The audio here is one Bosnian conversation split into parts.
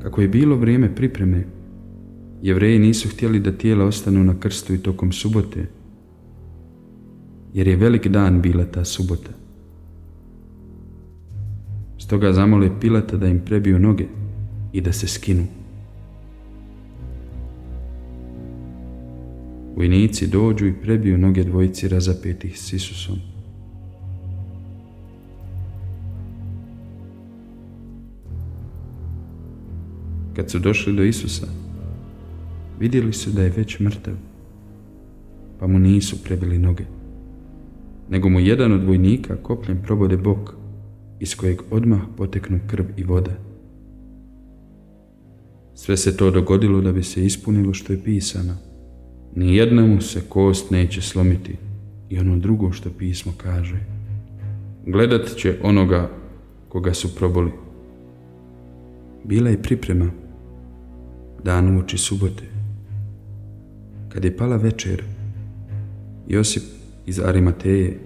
Kako je bilo vrijeme pripreme, Jevreji nisu htjeli da tijela ostanu na krstu i tokom subote, jer je velik dan bila ta subota. Stoga zamole Pilata da im prebiju noge i da se skinu. Vojnici dođu i prebiju noge dvojici razapetih s Isusom. Kad su došli do Isusa, vidjeli su da je već mrtav, pa mu nisu prebili noge, nego mu jedan od vojnika kopljem probode bok, iz kojeg odmah poteknu krv i voda. Sve se to dogodilo da bi se ispunilo što je pisano: nijednemu se kost neće slomiti, i ono drugo što pismo kaže: gledat će onoga koga su proboli. Bila je priprema, dan uoči subote. Kad je pala večer, Josip iz Arimateje,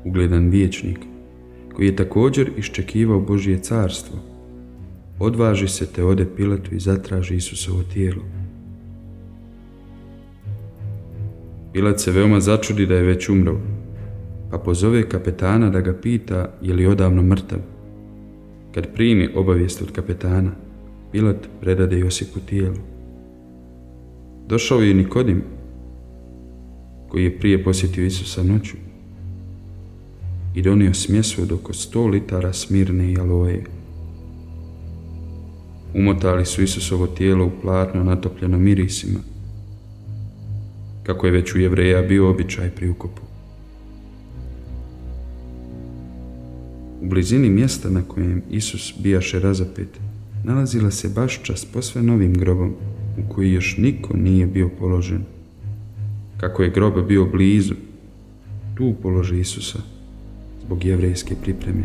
ugledan vijećnik, koji je također iščekivao Božje carstvo, odvaži se te ode Pilatu i zatraži Isusovo tijelo. Pilat se veoma začudi da je već umro, pa pozove kapetana da ga pita je li odavno mrtav. Kad primi obavijest od kapetana, Pilat predade Josipu tijelo. Došao je Nikodim, koji je prije posjetio Isusa noću, i donio smjesu od oko 100 litara smirne i aloje. Umotali su Isusovo tijelo u platno natopljeno mirisima, kako je već u Jevreja bio običaj pri ukopu. U blizini mjesta na kojem Isus bijaše razapet, nalazila se bašča s posve novim grobom, u koji još niko nije bio položen. Kako je grob bio blizu, tu položi Isusa, zbog jevrejske pripreme.